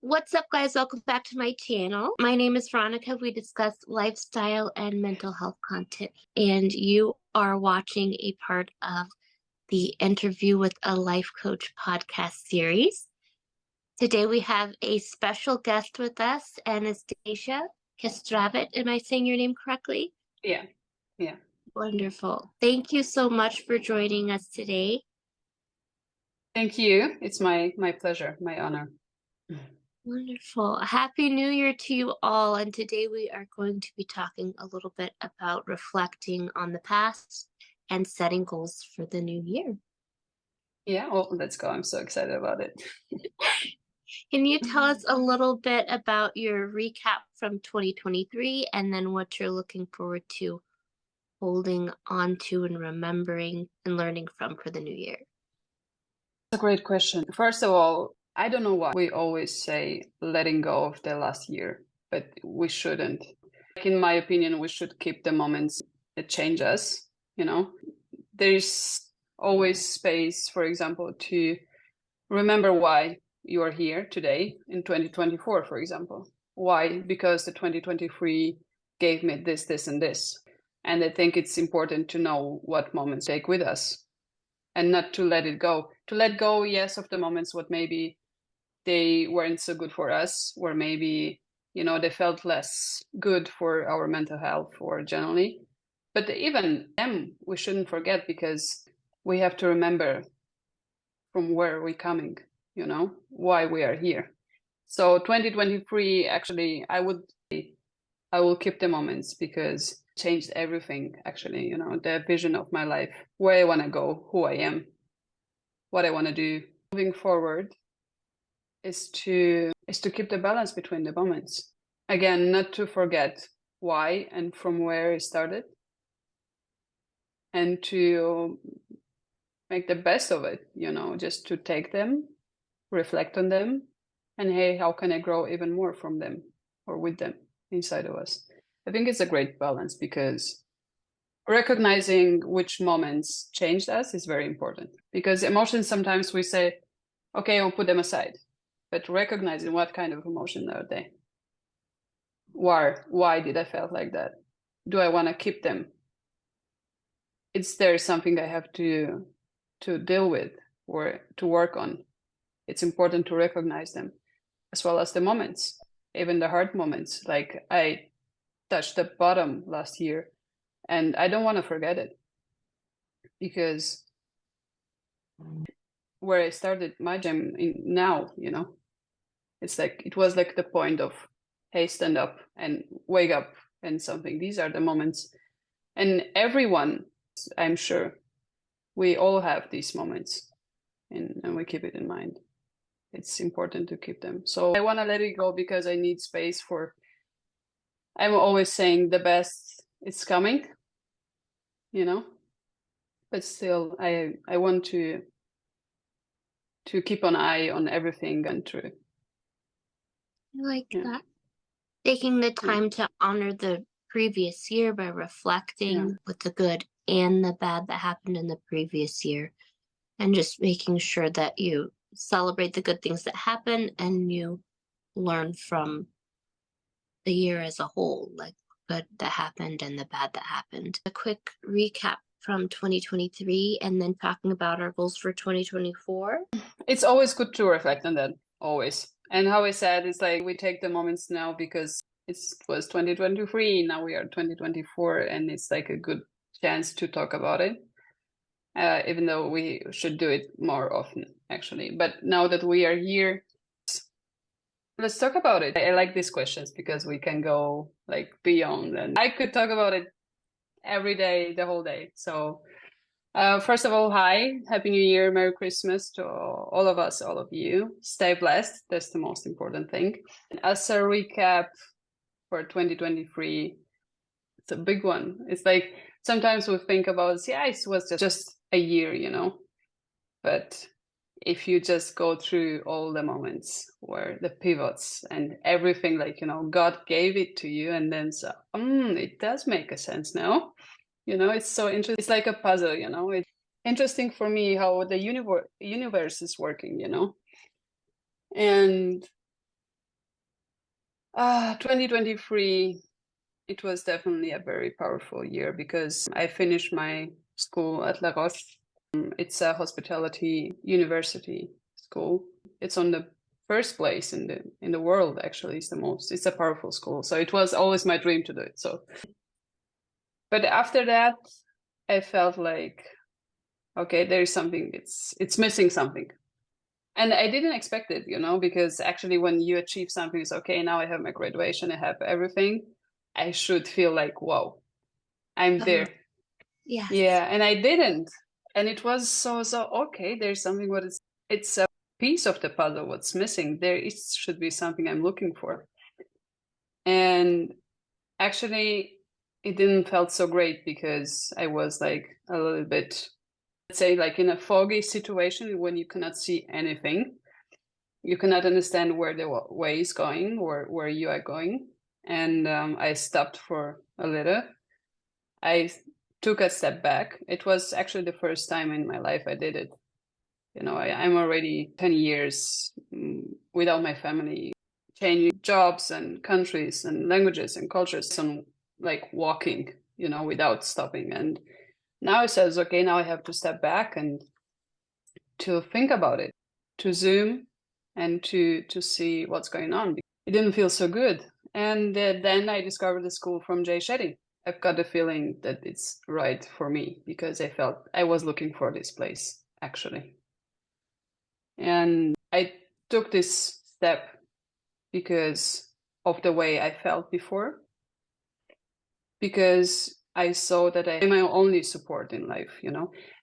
What's up, guys? Welcome back to my channel. My name is Veronica. We discuss lifestyle and mental health content, and you are watching a part of the Interview with a Life Coach podcast series. Today we have a special guest with us, Anastasia Castravet. Am I saying your name correctly? Yeah. Wonderful. Thank you so much for joining us today. Thank you. It's my pleasure, my honor. Wonderful. Happy New Year to you all. And today we are going to be talking a little bit about reflecting on the past and setting goals for the new year. Yeah, well, let's go. I'm so excited about it. Can you tell us a little bit about your recap from 2023 and then what you're looking forward to holding on to and remembering and learning from for the new year? That's a great question. First of all, I don't know why we always say letting go of the last year, but we shouldn't. In my opinion, we should keep the moments that change us, There's always space, for example, to remember why you are here today in 2024, for example. Why? Because the 2023 gave me this, and this. And I think it's important to know what moments take with us and not to let it go. To let go, yes, of the moments what maybe they weren't so good for us, or maybe, they felt less good for our mental health or generally. But even them, we shouldn't forget, because we have to remember from where we're coming, why we are here. So 2023, actually, I will keep the moments, because it changed everything, actually, the vision of my life, where I want to go, who I am, what I want to do. Moving forward is to keep the balance between the moments. Again, not to forget why and from where it started, and to make the best of it, just to take them, reflect on them, and hey, how can I grow even more from them or with them inside of us? I think it's a great balance, because recognizing which moments changed us is very important, because emotions, sometimes we say, okay, I'll put them aside, but recognizing what kind of emotion are they? Why did I feel like that? Do I want to keep them? Is there something I have to deal with or to work on? It's important to recognize them, as well as the moments, even the hard moments. Like, I touched the bottom last year, and I don't want to forget it, because where I started my gym now, it's like, it was like the point of, hey, stand up and wake up and something. These are the moments, and everyone, I'm sure, we all have these moments, and we keep it in mind. It's important to keep them. So I want to let it go, because I need space for, I'm always saying the best is coming, but still I want to keep an eye on everything and through. I like that. Taking the time to honor the previous year by reflecting with the good and the bad that happened in the previous year, and just making sure that you celebrate the good things that happen and you learn from the year as a whole, like good that happened and the bad that happened. A quick recap from 2023 and then talking about our goals for 2024. It's always good to reflect on that, always. And how I said, it's like we take the moments now, because it was 2023, now we are 2024, and it's like a good chance to talk about it, even though we should do it more often, actually. But now that we are here, let's talk about it. I like these questions, because we can go like beyond, and I could talk about it every day, the whole day. So first of all, hi, Happy New Year, Merry Christmas to all of us, all of you. Stay blessed. That's the most important thing. As a recap for 2023, it's a big one. It's like, sometimes we think about, yeah, it was just a year, but if you just go through all the moments where the pivots and everything, like, God gave it to you, and then so, it does make a sense now. It's so interesting. It's like a puzzle, It's interesting for me how the universe is working, And 2023, it was definitely a very powerful year because I finished my school at La Roche. It's a hospitality university school. It's on the first place in the world, actually. It's a powerful school. So it was always my dream to do it. So, but after that, I felt like, okay, there is something, it's missing something. And I didn't expect it, because actually when you achieve something, it's okay, now I have my graduation, I have everything. I should feel like, whoa, I'm there. Yes. Yeah, and I didn't. And it was so okay, there's something it's a piece of the puzzle what's missing. Should be something I'm looking for. And actually it didn't felt so great because I was like a little bit, let's say, like in a foggy situation when you cannot see anything. You cannot understand where the way is going or where you are going. And I stopped for a little. I took a step back. It was actually the first time in my life I did it. I'm already 10 years without my family, changing jobs and countries and languages and cultures and like walking, without stopping. And now it says, okay, now I have to step back and to think about it, to zoom and to see what's going on. It didn't feel so good. And then I discovered the school from Jay Shetty. I've got the feeling that it's right for me because I felt I was looking for this place, actually. And I took this step because of the way I felt before, because I saw that I'm my only support in life,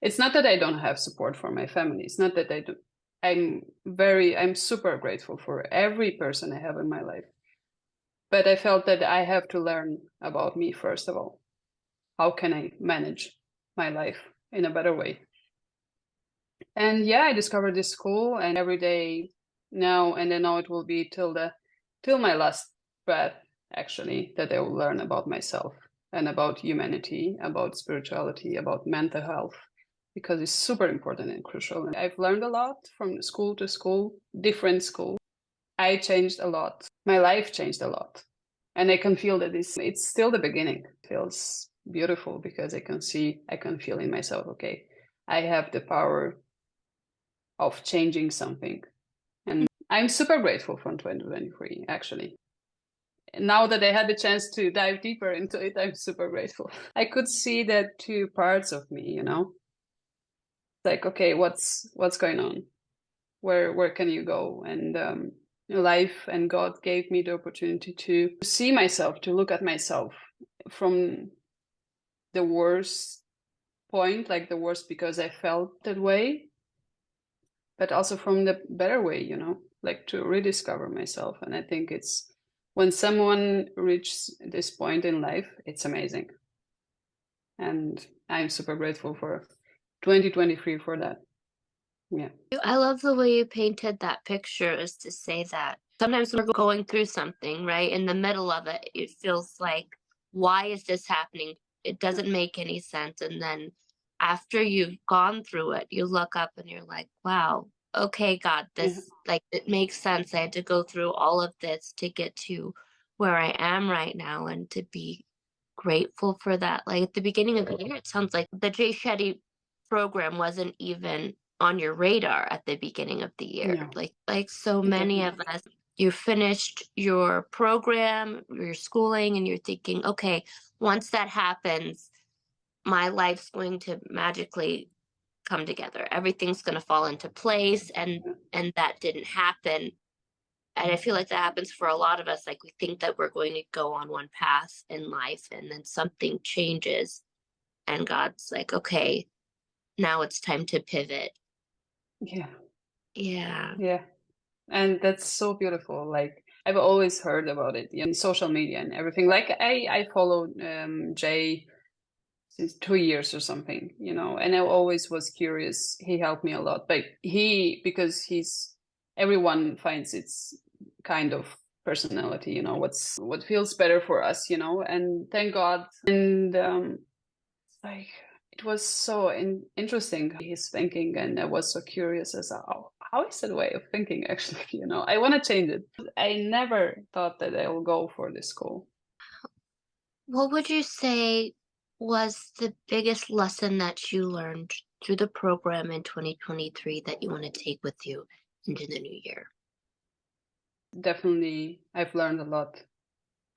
It's not that I don't have support for my family. It's not that I do. I'm super grateful for every person I have in my life. But I felt that I have to learn about me first of all. How can I manage my life in a better way? And yeah, I discovered this school, and every day now, and I know it will be till my last breath, actually, that I will learn about myself and about humanity, about spirituality, about mental health, because it's super important and crucial. And I've learned a lot from school to school, different schools. I changed a lot. My life changed a lot. And I can feel that it's still the beginning. It feels beautiful because I can feel in myself, okay, I have the power of changing something. And I'm super grateful for 2023, actually. Now that I had the chance to dive deeper into it, I'm super grateful. I could see that two parts of me, like, okay, what's going on? Where can you go? And life and God gave me the opportunity to see myself, to look at myself from the worst point, like the worst because I felt that way, but also from the better way, like to rediscover myself. And I think it's when someone reaches this point in life, it's amazing. And I'm super grateful for 2023 for that. Yeah. I love the way you painted that picture, is to say that sometimes when we're going through something, right, in the middle of it, it feels like, why is this happening? It doesn't make any sense. And then after you've gone through it, you look up and you're like, wow, okay, God, this, like, it makes sense. I had to go through all of this to get to where I am right now, and to be grateful for that. Like at the beginning of the year, it sounds like the Jay Shetty program wasn't even on your radar at the beginning of the year. No. Like so many of us, you finished your program, your schooling, and you're thinking, okay, once that happens, my life's going to magically come together. Everything's going to fall into place, and that didn't happen. And I feel like that happens for a lot of us. Like we think that we're going to go on one path in life, and then something changes, and God's like, okay, now it's time to pivot. Yeah. Yeah. Yeah. And that's so beautiful. Like I've always heard about it in social media and everything. Like I followed Jay since 2 years or something, and I always was curious. He helped me a lot. But because everyone finds its kind of personality, what feels better for us, and thank God. And like it was so interesting his thinking, and I was so curious as how is that way of thinking actually? I want to change it. I never thought that I will go for this school. What would you say was the biggest lesson that you learned through the program in 2023 that you want to take with you into the new year? Definitely, I've learned a lot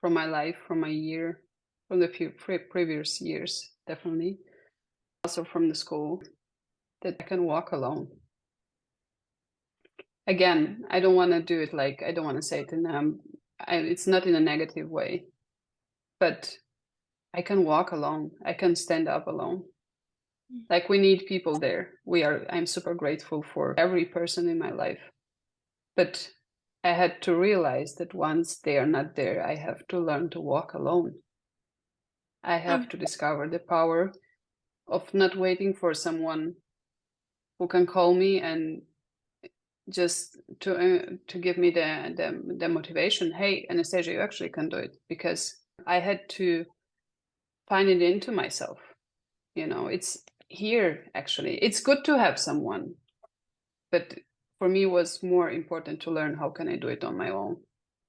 from my life, from my year, from the few previous years, definitely. Also from the school, that I can walk alone. Again, I don't want to do it like, I don't want to say it it's not in a negative way, but I can walk alone. I can stand up alone. Like, we need people there. I'm super grateful for every person in my life. But I had to realize that once they are not there, I have to learn to walk alone. I have to discover the power of not waiting for someone who can call me and just to give me the motivation. Hey, Anastasia, you actually can do it. Because I had to find it into myself. It's here, actually. It's good to have someone, but for me, it was more important to learn how can I do it on my own.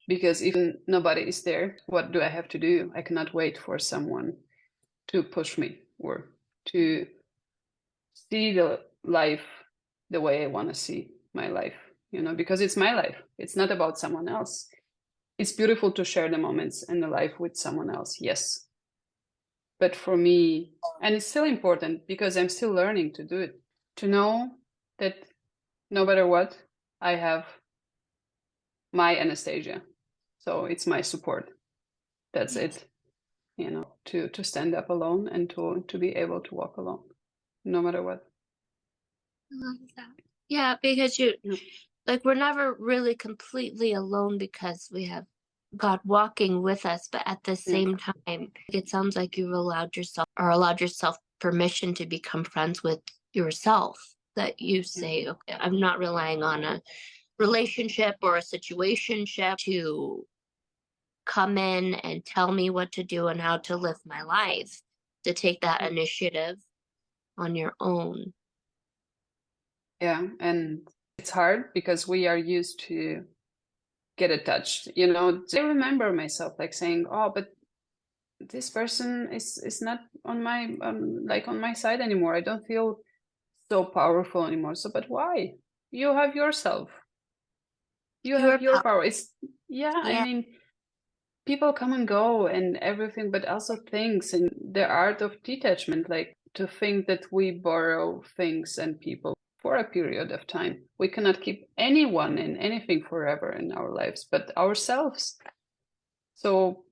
Because if nobody is there, what do I have to do? I cannot wait for someone to push me or to see the life the way I want to see my life, because it's my life. It's not about someone else. It's beautiful to share the moments and the life with someone else, yes. But for me, and it's still important because I'm still learning to do it, to know that no matter what, I have my Anastasia. So it's my support. That's it. To stand up alone and to be able to walk alone, no matter what. I love that. Yeah, because we're never really completely alone because we have God walking with us, but at the same time, it sounds like you've allowed yourself permission to become friends with yourself. That you say, okay, I'm not relying on a relationship or a situationship to come in and tell me what to do and how to live my life, to take that initiative on your own. Yeah, and it's hard because we are used to get attached. I remember myself like saying, "Oh, but this person is not on my side anymore. I don't feel so powerful anymore." So, but why? You have yourself. You have your power. I mean, people come and go and everything, but also things and the art of detachment, like to think that we borrow things and people for a period of time. We cannot keep anyone and anything forever in our lives, but ourselves. So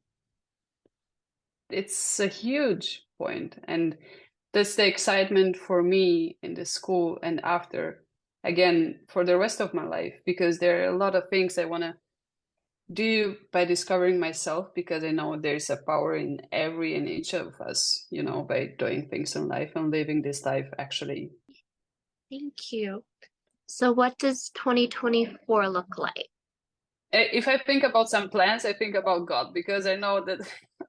it's a huge point. And that's the excitement for me in the school and after, again, for the rest of my life, because there are a lot of things I want to do by discovering myself, because I know there's a power in every and each of us, by doing things in life and living this life actually. Thank you. So what does 2024 look like? If I think about some plans, I think about God, because I know that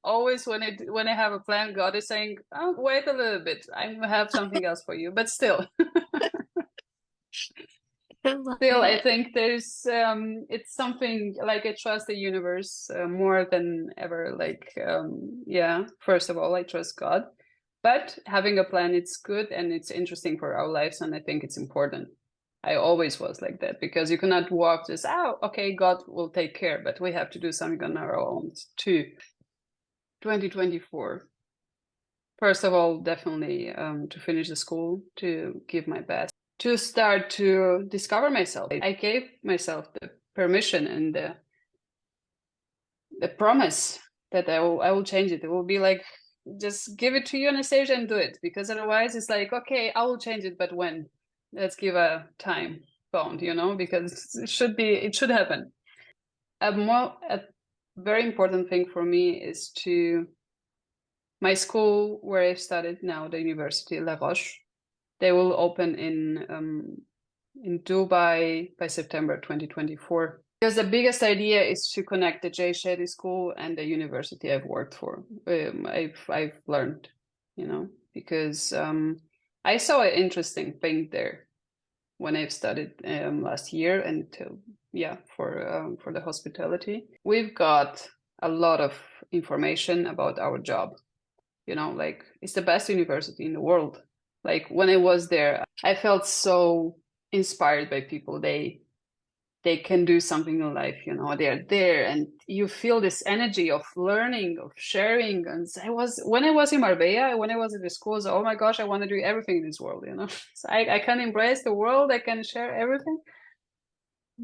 always when I have a plan, God is saying, "Oh, wait a little bit, I have something else for you." But still, I think there's it's something like I trust the universe more than ever. Like, first of all, I trust God, but having a plan, it's good and it's interesting for our lives, and I think it's important. I always was like that, because you cannot walk just, "Oh, okay, God will take care," but we have to do something on our own too. 2024. First of all, definitely to finish the school, to give my best, to start to discover myself. I gave myself the permission and the promise that I will change it. It will be like, just give it to you, Anastasia, and do it. Because otherwise it's like, okay, I will change it, but when? Let's give a time bound, because it should happen. A very important thing for me is my school where I've studied now, the University La Roche. They will open in Dubai by September 2024. Because the biggest idea is to connect the Jay Shetty School and the university I've worked for. I've learned, because I saw an interesting thing there. when I've studied last year and for the hospitality. We've got a lot of information about our job. You know, like it's the best university in the world. Like when I was there, I felt so inspired by people. They can do something in life, you know, they're there and you feel this energy of learning, of sharing. And when I was in Marbella, when I was at the schools, oh my gosh, I want to do everything in this world, you know. So I can embrace the world, I can share everything.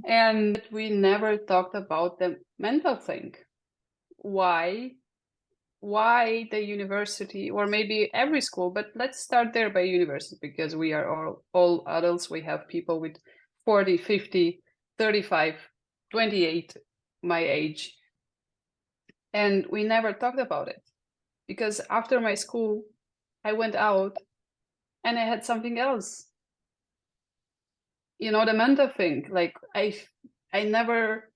And we never talked about the mental thing. Why the university, or maybe every school, but let's start there by university, because we are all adults. We have people with 40, 50, 35, 28, my age. And we never talked about it, because after my school, I went out and I had something else. You know, the mental thing, like I never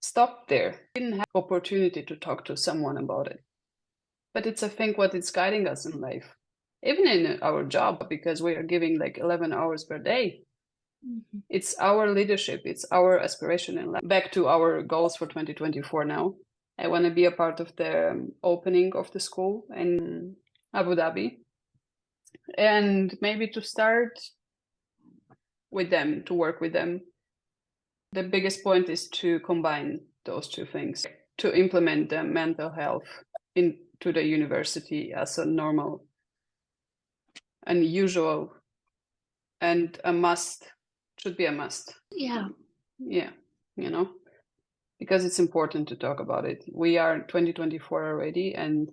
stopped there. I didn't have opportunity to talk to someone about it. But it's, I think, what is guiding us in life, even in our job, because we are giving like 11 hours per day. Mm-hmm. It's our leadership, it's our aspiration in life. Back to our goals for 2024 now. I want to be a part of the opening of the school in Abu Dhabi. And maybe to start with them, to work with them. The biggest point is to combine those two things, to implement the mental health into the university as a normal and usual and a must, should be a must. Yeah. Yeah, you know, because it's important to talk about it. We are 2024 already, and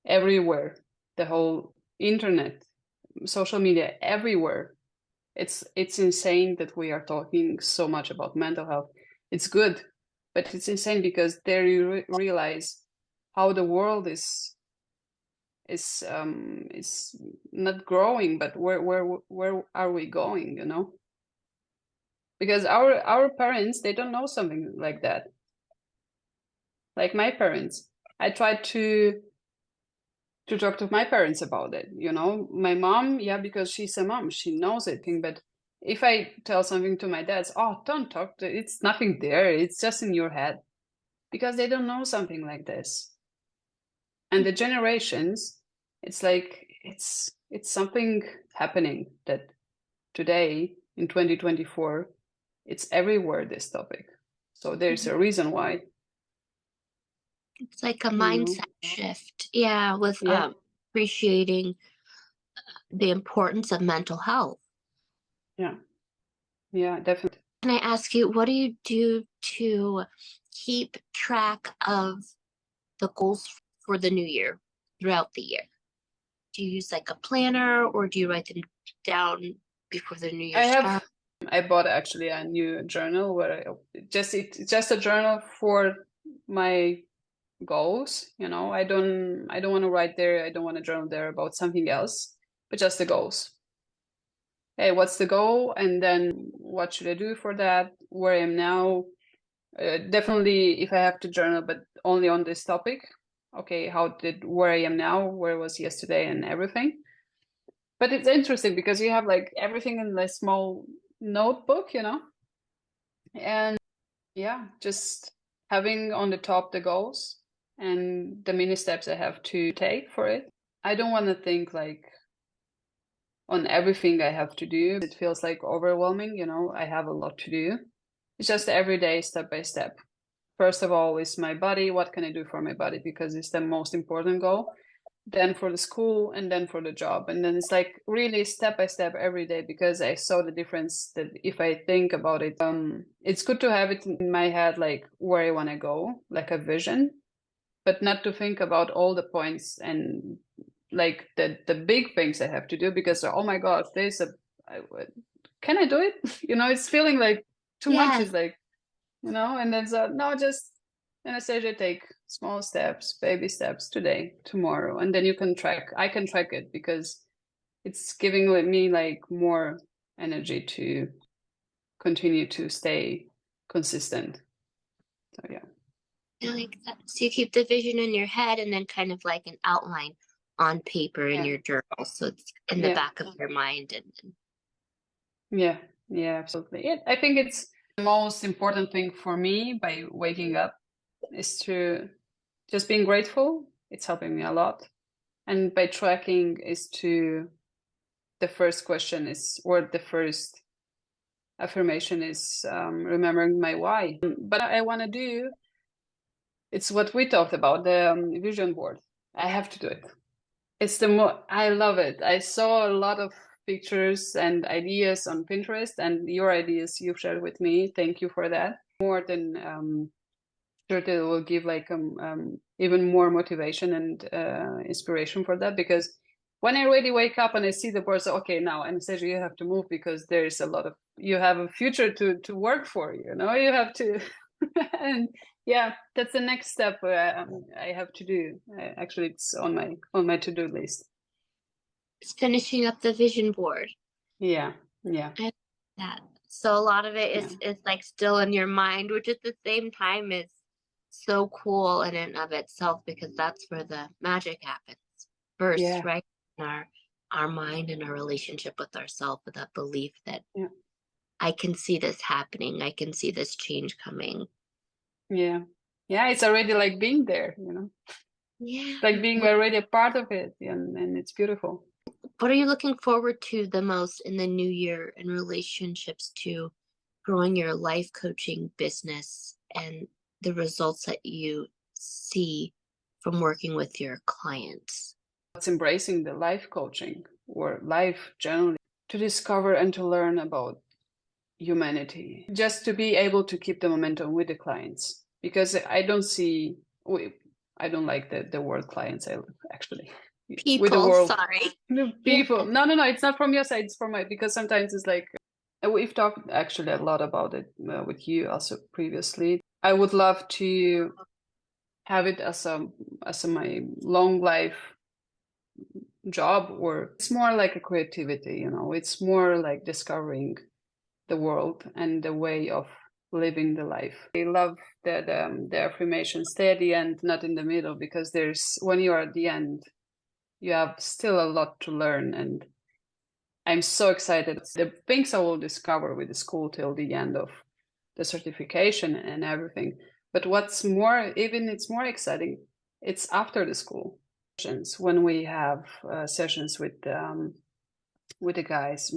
everywhere, the whole internet, social media, everywhere, it's insane that we are talking so much about mental health. It's good, but it's insane because there you realize how the world is not growing, but where are we going, you know? Because our parents, they don't know something like that. Like my parents, I tried to talk to my parents about it, you know. My mom, yeah, because she's a mom, she knows it. But if I tell something to my dads, oh, don't talk to, it's nothing there, it's just in your head, because they don't know something like this. And the generations, it's like it's something happening that today in 2024, it's everywhere, this topic. So there's a reason why. It's like a mindset shift. Yeah, with appreciating the importance of mental health. Yeah. Yeah, definitely. Can I ask you, what do you do to keep track of the goals for the new year throughout the year? Do you use like a planner, or do you write them down before the new year starts? I bought actually a new journal where it's just a journal for my goals. You know, I don't want to write there. I don't want to journal there about something else, but just the goals. Hey, what's the goal? And then what should I do for that? Where I am now? Definitely, if I have to journal, but only on this topic. Okay, where I am now, where I was yesterday, and everything. But it's interesting because you have like everything in a small notebook, you know? And yeah, just having on the top the goals and the mini steps I have to take for it. I don't want to think like on everything I have to do. It feels like overwhelming, you know, I have a lot to do. It's just every day, step by step. First of all, is my body. What can I do for my body? Because it's the most important goal. Then for the school, and then for the job. And then it's like really step by step every day, because I saw the difference that if I think about it, it's good to have it in my head, like where I want to go, like a vision, but not to think about all the points and like the big things I have to do, because oh my God, can I do it? You know, it's feeling like too much is like, you know, and then so no, just Anastasia, take small steps, baby steps today, tomorrow, and then I can track it, because it's giving me like more energy to continue to stay consistent. So yeah. I like that. So you keep the vision in your head and then kind of like an outline on paper in your journal, so it's in the back of your mind. And Yeah, yeah, absolutely. I think it's the most important thing for me by waking up is to just being grateful. It's helping me a lot. And by tracking is the first question is, or the first affirmation is remembering my why. But I want to do, it's what we talked about, the vision board. I have to do it. It's I love it. I saw a lot of pictures and ideas on Pinterest, and your ideas you've shared with me. Thank you for that. More than sure, that it will give like even more motivation and inspiration for that. Because when I really wake up and I see the board, so okay, now Anastasia, you have to move because there's a lot of, you have a future to work for. You know, you have to, and yeah, that's the next step I have to do. Actually, it's on my to-do list. It's finishing up the vision board. Yeah, yeah. I like that. So a lot of it is like still in your mind, which at the same time is so cool in and of itself because that's where the magic happens first, Yeah, right? In our mind and our relationship with ourselves, with that belief that yeah, I can see this happening, I can see this change coming. yeah, yeah. It's already like being there, you know, Yeah. like being already a part of it, and it's beautiful. What are you looking forward to the most in the new year in relationships to growing your life coaching business and the results that you see from working with your clients? It's embracing the life coaching or life generally to discover and to learn about humanity, just to be able to keep the momentum with the clients. Because I don't see, I don't like the word clients. I actually with the People, world, sorry. the Yeah. people. No, it's not from your side. It's from my, because sometimes it's like we've talked actually a lot about it with you also previously. I would love to have it as my long life job, or it's more like a creativity, you know, it's more like discovering the world and the way of living the life. I love the affirmation, stay at the end, not in the middle, because there's, when you are at the end, you have still a lot to learn. And I'm so excited. The things I will discover with the school till the end of the certification and everything. But what's more, even it's more exciting, it's after the school when we have sessions with the guys.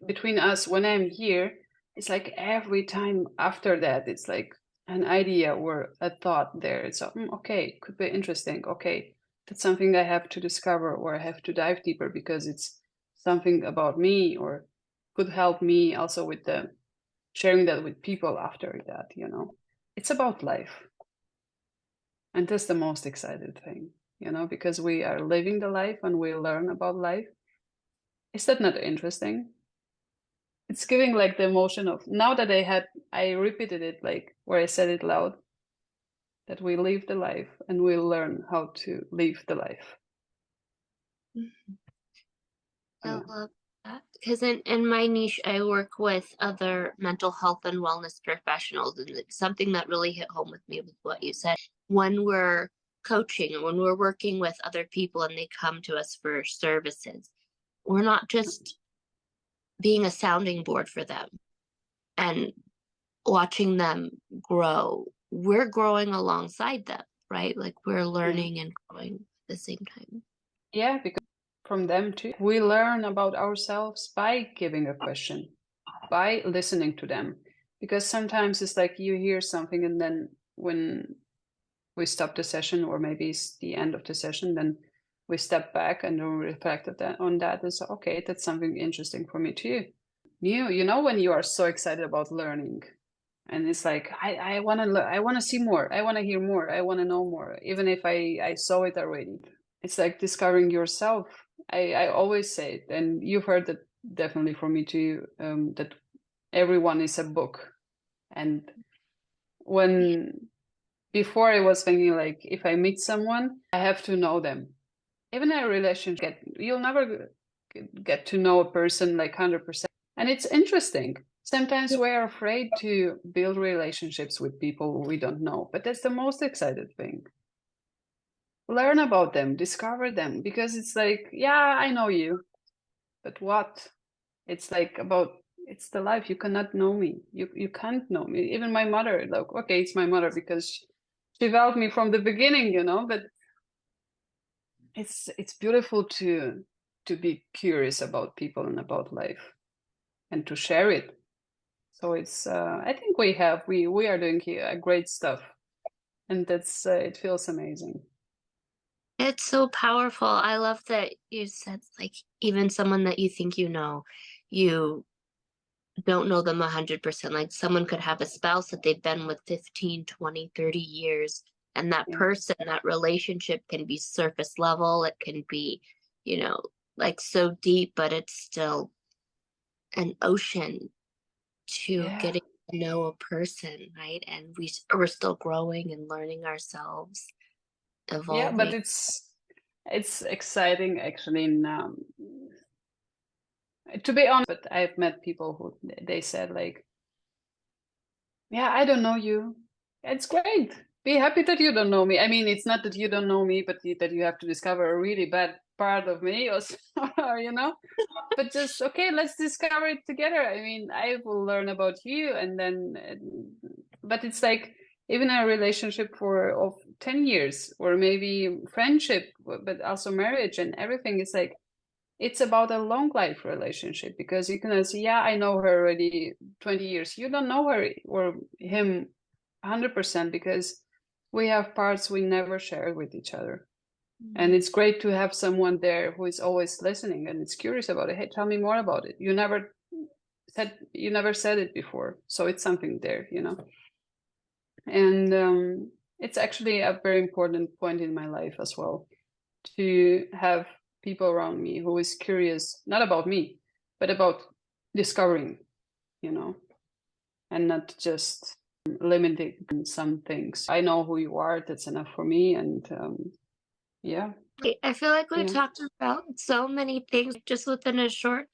Between us, when I'm here, it's like every time after that, it's like an idea or a thought there. It's okay, could be interesting. Okay, that's something I have to discover, or I have to dive deeper because it's something about me, or could help me also with the sharing that with people after that. You know, it's about life, and that's the most excited thing. You know, because we are living the life and we learn about life. Is that not interesting? It's giving like the emotion of, now that I repeated it, like where I said it loud, that we live the life and we learn how to live the life. I love that because in my niche, I work with other mental health and wellness professionals, and it's something that really hit home with me with what you said. When we're coaching, when we're working with other people and they come to us for services, we're not just being a sounding board for them and watching them grow. We're growing alongside them, right? Like we're Yeah, learning and growing at the same time. yeah, because from them too, we learn about ourselves by giving a question, by listening to them. Because sometimes it's like you hear something, and then when we stop the session, or maybe it's the end of the session, then we step back and reflect on that. It's okay, that's something interesting for me too. You know, when you are so excited about learning, and it's like I want to I want to see more, I want to hear more, I want to know more, even if I saw it already. It's like discovering yourself. I always say it, and you've heard that definitely from me too, that everyone is a book. And when before I was thinking like, if I meet someone, I have to know them. Even in a relationship, you'll never get to know a person like 100%. And it's interesting. Sometimes we're afraid to build relationships with people we don't know, but that's the most excited thing. Learn about them, discover them, because it's like, yeah, I know you, but what? It's like about it's the life. You cannot know me. You can't know me. Even my mother, like, okay, it's my mother because she felt me from the beginning, you know, but it's beautiful to be curious about people and about life and to share it. So it's I think we are doing here great stuff, and that's it feels amazing. It's so powerful. I love that you said, like, even someone that you think you don't know them 100%. Like, someone could have a spouse that they've been with 15, 20, 30 years, and that Yeah, person, that relationship can be surface level. It can be, you know, like so deep, but it's still an ocean to yeah, getting to know a person, right? And we're still growing and learning ourselves, yeah. But evolving. it's exciting actually. To be honest, but I've met people who they said like, yeah, I don't know you. It's great. Be happy that you don't know me. I mean, it's not that you don't know me, but that you have to discover a really bad part of me, or you know. But just okay, let's discover it together. I mean, I will learn about you, and then. But it's like even a relationship for of 10 years, or maybe friendship, but also marriage and everything. It's like it's about a long life relationship because you can say, yeah, I know her already 20 years. You don't know her or him 100% because we have parts we never share with each other. And it's great to have someone there who is always listening and is curious about it. Hey, tell me more about it. You never said it before. So it's something there, you know. And it's actually a very important point in my life as well to have people around me who is curious, not about me, but about discovering, you know, and not just limiting some things. I know who you are. That's enough for me. And yeah, I feel like we yeah, talked about so many things just within a short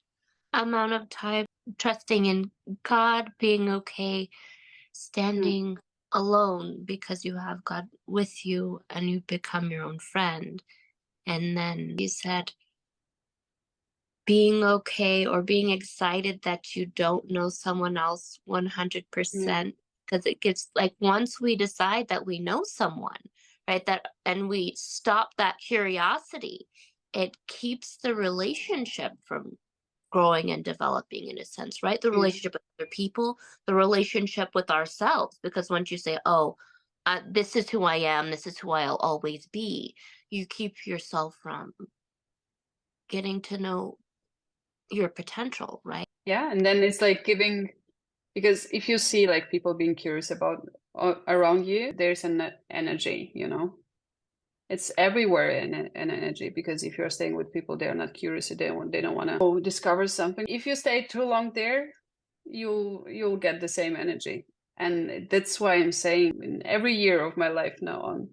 amount of time. Trusting in God, being okay, yeah, standing alone because you have God with you and you become your own friend. And then you said being okay or being excited that you don't know someone else yeah, 100% because it gives, like, once we decide that we know someone, right, that and we stop that curiosity, it keeps the relationship from growing and developing, in a sense, right? The yeah, relationship with other people, the relationship with ourselves, because once you say, oh, this is who I am, this is who I'll always be, you keep yourself from getting to know your potential, right? yeah. And then it's like giving, because if you see like people being curious about around you, there's an energy, you know. It's everywhere in an energy because if you're staying with people, they're not curious. They don't want to discover something. If you stay too long there, you'll get the same energy, and that's why I'm saying in every year of my life now on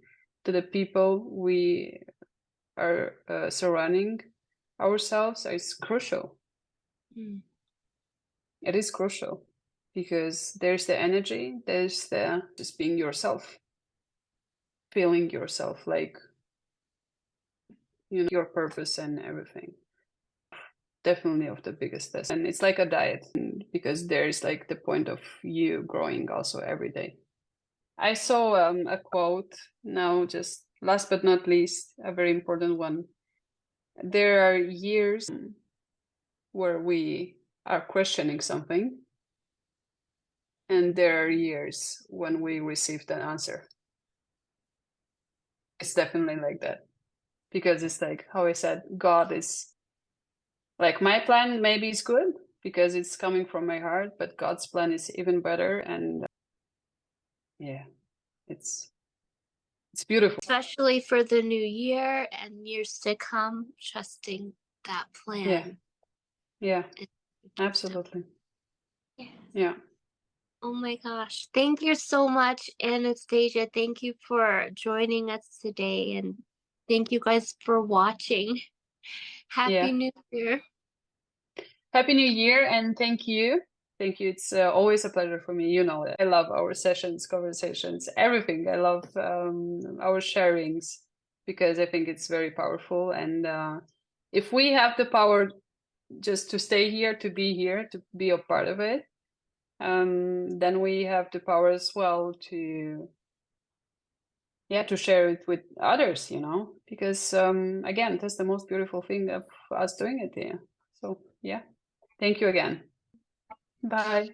to the people we are surrounding ourselves is crucial. Mm. It is crucial because there's the energy, there's the just being yourself, feeling yourself like you know your purpose and everything. Definitely of the biggest test. And it's like a diet because there's like the point of you growing also every day. I saw a quote now, just last but not least, a very important one. There are years where we are questioning something, and there are years when we received an answer. It's definitely like that because it's like how I said, God is like my plan maybe is good because it's coming from my heart, but God's plan is even better. And yeah, it's beautiful. Especially for the new year and years to come, trusting that Yeah, plan yeah, and step. absolutely. Yeah. Yeah, Oh my gosh. Thank you so much, Anastasia. Thank you for joining us today. And thank you guys for watching. yeah. Happy New Year. Happy New Year and thank you. Thank you. It's always a pleasure for me. You know that I love our sessions, conversations, everything. I love our sharings because I think it's very powerful. And if we have the power just to stay here, to be a part of it, then we have the power as well to share it with others, because again, that's the most beautiful thing of us doing it here. So yeah, thank you again. Bye.